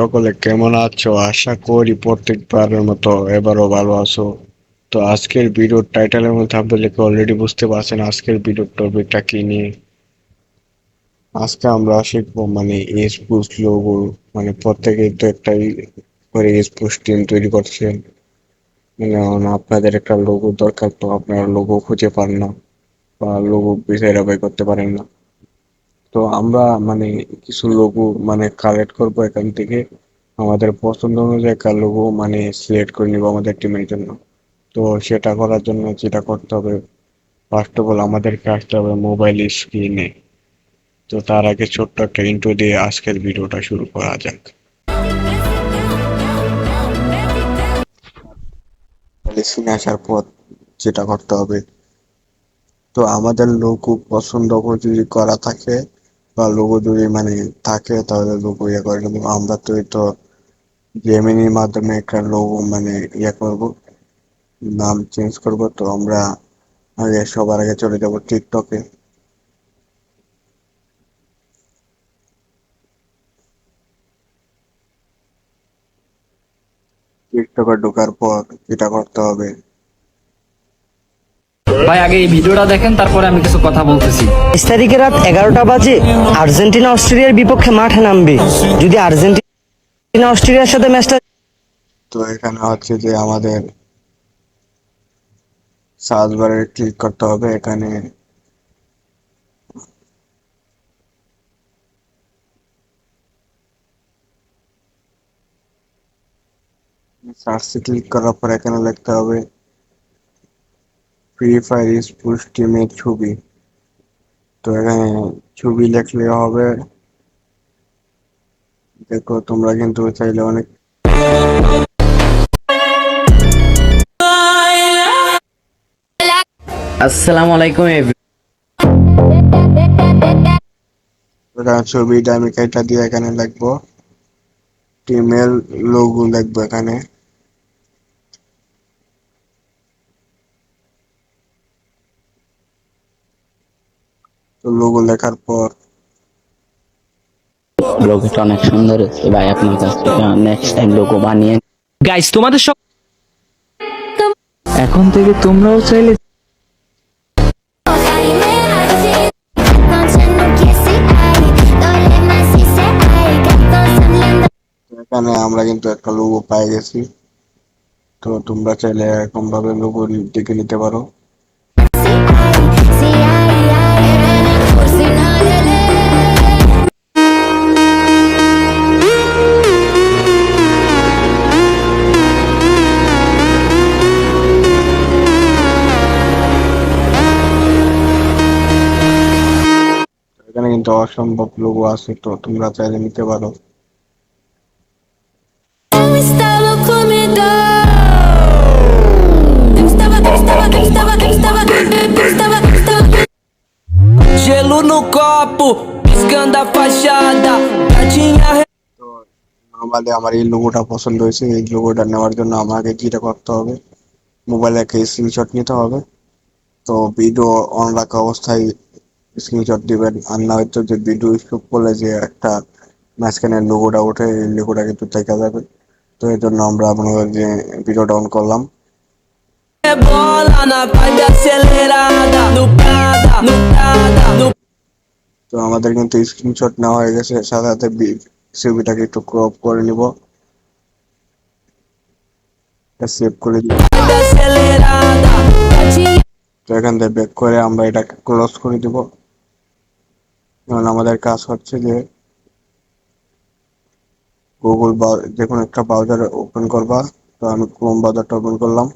সকলে কেমন আছো? আশা করি প্রত্যেকবারের মতো এবারও ভালো আছো। তো আজকের ভিডিওর টাইটেলের মধ্যে আপনারা লিখে অলরেডি বুঝতে পারছেন আজকের ভিডিওর টপিকটা কি নিয়ে। আজকে আমরা শিখবো মানে এক্সপোজ লোগো, মানে প্রত্যেকেই তো একটাই করে এক্সপোজ টিম তৈরি করছেন। মানে আপনাদের একটা লোগো দরকার, তো আপনারা লোগো খুঁজে পান না বা লোগো ভেরিফাই করতে পারেন না। তো আমরা মানে কিছু লোগো মানে কালেক্ট করবো এখান থেকে, আমাদের পছন্দ অনুযায়ী একটা লোগো মানে সিলেক্ট করে নিবো আমাদের টিমের জন্য। তো সেটা করার জন্য যেটা করতে হবে, ফার্স্ট অফ অল আমাদেরকে আসতে হবে মোবাইল স্ক্রিনে। তো তার আগে ছোট্ট একটা ইন্ট্রো দিয়ে আজকের ভিডিওটা শুরু করা যাক। মোবাইল স্ক্রিনে আসার পর যেটা করতে হবে, তো আমাদের লোগো পছন্দ যদি করা থাকে বা লোগো যদি মানে থাকে তাহলে লোগো ইয়ে করে নেবো। আমরা তো এই তো জেমিনির মাধ্যমে একটা লোগো মানে ইয়ে করবো, নাম চেঞ্জ করব। তো আমরা আগে সবার আগে চলে যাব টিকটকে। টিকটকে ঢোকার পর যেটা করতে হবে, ভাই আগে এই ভিডিওটা দেখেন, তারপরে আমি কিছু কথা বলতেছি। 22 তারিখে রাত 11টা বাজে আর্জেন্টিনা অস্ট্রেলিয়ার বিপক্ষে মাঠে নামবে। যদি আর্জেন্টিনা অস্ট্রেলিয়ার সাথে ম্যাচটা তো এখানে হচ্ছে যে আমাদের সার্চ বারে ক্লিক করতে হবে। এখানে সার্চে ক্লিক করার পর এখানে লিখতে হবে ফ্রি ফায়ার স্পোর্টস টিমের ছবি। তো এখানে ছবি লিখলে হবে। দেখো তোমরা কিন্তু চাইলে অনেক আসসালামু আলাইকুম এখানে ছবিটা আমি কেটে দিয়ে এখানে লিখবো টিমের লোগো লিখবো এখানে। তো লোগো লেখার পর লোগোটা অনেক সুন্দর হচ্ছে ভাই, আপনার কাছ থেকে নেক্সট টাইম লোগো বানিয়ে গাইস, তোমাদের সব এখন থেকে তোমরাও চাইলে এখানে আমরা কিন্তু একটা লোগো পেয়ে গেছি। তো তোমরা চাইলে এরকম ভাবে লোগো দেখে নিতে পারো। এখানে কিন্তু অসম্ভব লোগো আছে, তো তোমরা চাইলে নিতে পারো। Gelo no copo, piscando a fachada. Gatinha তো নর্মালি আমার এই লোগোটা পছন্দ হয়েছে। এই লোগোটা নেওয়ার জন্য আমাকে যেটা করতে হবে, মোবাইলে একটা স্ক্রিনশট নিতে হবে। তো ভিডিও অন রাখা অবস্থায় স্ক্রিনশট দিবেন, আর না হয়তো যে ভিডিও স্টপ করলে যে একটা মাঝখানে লোগোটা ওঠে, এই লোগোটা কিন্তু দেখা যাবে। তো এই জন্য আমরা আপনাদের যে ভিডিওটা অন করলাম। rebola na vibe acelerada. No Prada, no Prada, no তো আমাদের কিন্তু স্ক্রিনশট নেওয়া হয়ে গেছে, সাথে সাথে ছবিটাকে একটু ক্রপ করে নিব, সেভ করে দিব। vibe acelerada. Gatinha তো এখান থেকে ব্যাক করে আমরা এটাকে ক্লোজ করে দিব। এখন আমাদের কাজ হচ্ছে যে গুগল বা যে কোনো একটা ব্রাউজার ওপেন করবা। তো আমি ক্রোম ব্রাউজারটা ওপেন করলাম।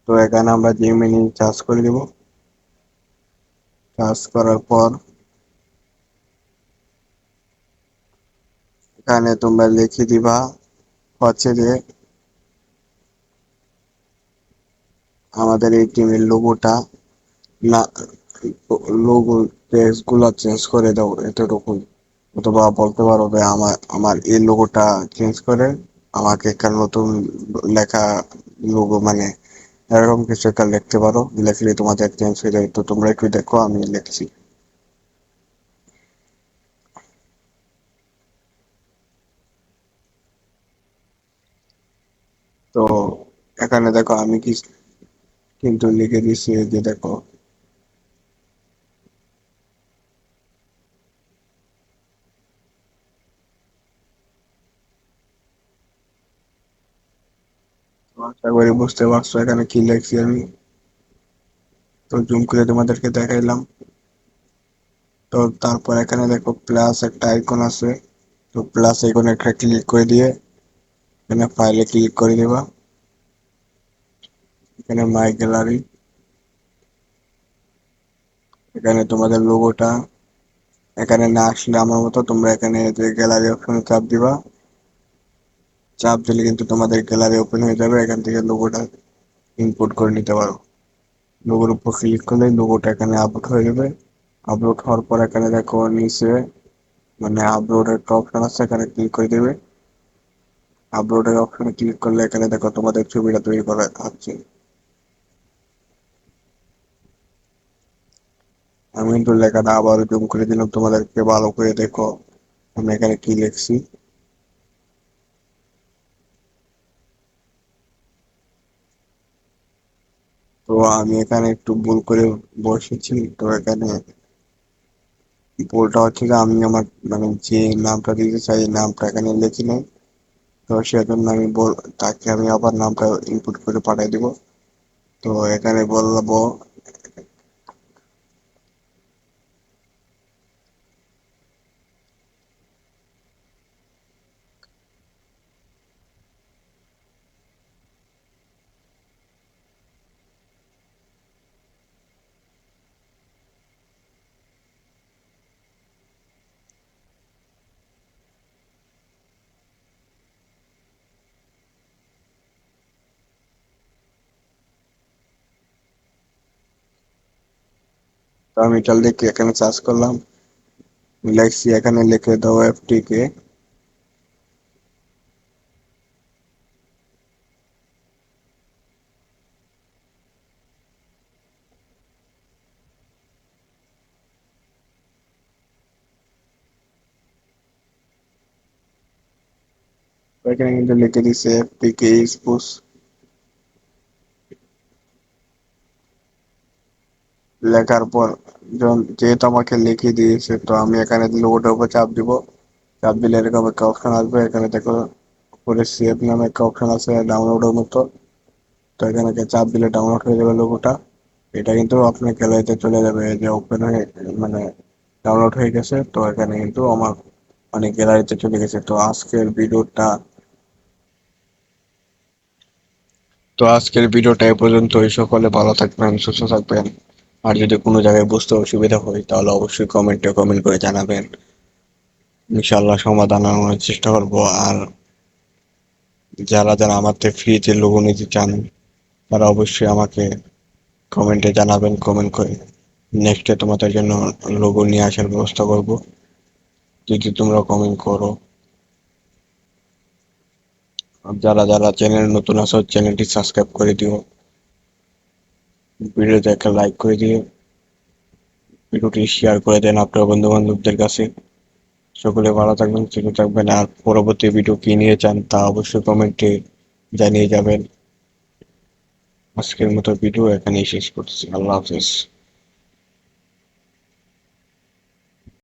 তো এখানে আমরা জিমেইল সার্চ করে দিব। সার্চ করার পর এখানে তোমরা লিখে দিবা হচ্ছে যে আমাদের এই টিমের লোগোটা না, লোগো টেক্সট গুলো চেঞ্জ করে দাও এতটুকুই। অথবা বলতে পারো যে আমার আমার এই লোগোটা চেঞ্জ করে আমাকে একটা নতুন লেখা লোগো মানে এরকম কিছু একটা লিখতে পারো। লিখলে তোমাদের চেঞ্জ হয়ে যাবে। তো তোমরা একটু দেখো, আমি লিখছি। তো এখানে দেখো আমি কি কিন্তু লিখে দিচ্ছি, এই যে দেখো আশা করি বুঝতে পারছো এখানে কি লিখছি আমি। তো জুম করে তোমাদেরকে দেখাইলাম। তো তারপর এখানে দেখো প্লাস একটা আইকন আছে, তো প্লাস আইকনে একটা ক্লিক করে দিয়ে এখানে ফাইলে ক্লিক করে দিবা। এখানে মাই গ্যালারি, এখানে তোমাদের লোগোটা এখানে না আসলে আমার মতো তোমরা এখানে যে গ্যালারি অপশনে চাপ দিবা। চাপ দিলে কিন্তু তোমাদের গ্যালারি ওপেন হয়ে যাবে, এখান থেকে লোগোটা ইনপুট করে নিতে পারো। লোগোর উপর ক্লিক করলে লোগোটা এখানে আপলোড হয়ে যাবে। আপলোড হওয়ার পর এখানে দেখো নিচে মানে আপলোডের একটা অপশন আছে, এখানে ক্লিক করে দেবে। আপলোডের অপশনে ক্লিক করলে এখানে দেখো তোমাদের ছবিটা তৈরি করা হচ্ছে। আমি কিন্তু লেখাটা আবার জুম করে দিলাম তোমাদেরকে ভালো করে দেখো আমি এখানে কি লিখছি। তো আমি এখানে একটু ভুল করে বসেছি। তো এখানে ভুলটা হচ্ছে যে আমি আমার মানে যে নামটা দিতে চাই এই নামটা এখানে লিখি নাই। তো সেজন্য তাকে আমি আবার নামটা ইনপুট করে পাঠিয়ে দিব। তো এখানে বলবো তো আমি এটা লিখে এখানে সার্চ করলাম, লিখছি এখানে লিখে দাও এফটিকে। এখানে কিন্তু লিখে দিছে এফটিকে স্পুস। লেখার পর যেহেতু আমাকে লিখে দিয়েছে, তো আমি এখানে লোগোটার উপর চাপ দিব। চাপ দিলে এরকম একটা অপশন আসবে, এখানে দেখো উপরে সেভ নামে একটা অপশন আছে ডাউনলোডের মতো। তো এখানে চাপ দিলে ডাউনলোড হয়ে যাবে লোগোটা। এটা কিন্তু আপনার গ্যালারিতে চলে যাবে, এই যে ওপেন হয়ে মানে ডাউনলোড হয়ে গেছে। তো এখানে কিন্তু আমার মানে গ্যালারিতে চলে গেছে। তো আজকের ভিডিওটা এ পর্যন্তই। সকলে ভালো থাকবেন, সুস্থ থাকবেন। আর যদি কোনো জায়গায় বুঝতে অসুবিধা হয় তাহলে অবশ্যই কমেন্ট করে জানাবেন। ইনশাআল্লাহ সমাধান আনার চেষ্টা করব। আর যারা যারা আমার থেকে ফ্রিতে লোগো নিতে চান তারা অবশ্যই আমাকে কমেন্টে জানাবেন, কমেন্ট করে নেক্সটে তোমাদের জন্য লোগো নিয়ে আসার ব্যবস্থা করব যদি তোমরা কমেন্ট করো। আর যারা যারা চ্যানেল নতুন আছো চ্যানেলটি সাবস্ক্রাইব করে দিও, ভিডিওতে একটা লাইক করে দিও, ভিডিওটি শেয়ার করে দেন আপনার বন্ধু বান্ধবদের কাছে। সকলে ভালো থাকবেন, সুস্থ থাকবেন। আর পরবর্তী ভিডিও কি নিয়ে চান তা অবশ্যই কমেন্টে জানিয়ে যাবেন। আজকের মতো ভিডিও এখানেই শেষ করছি। আল্লাহ হাফেজ।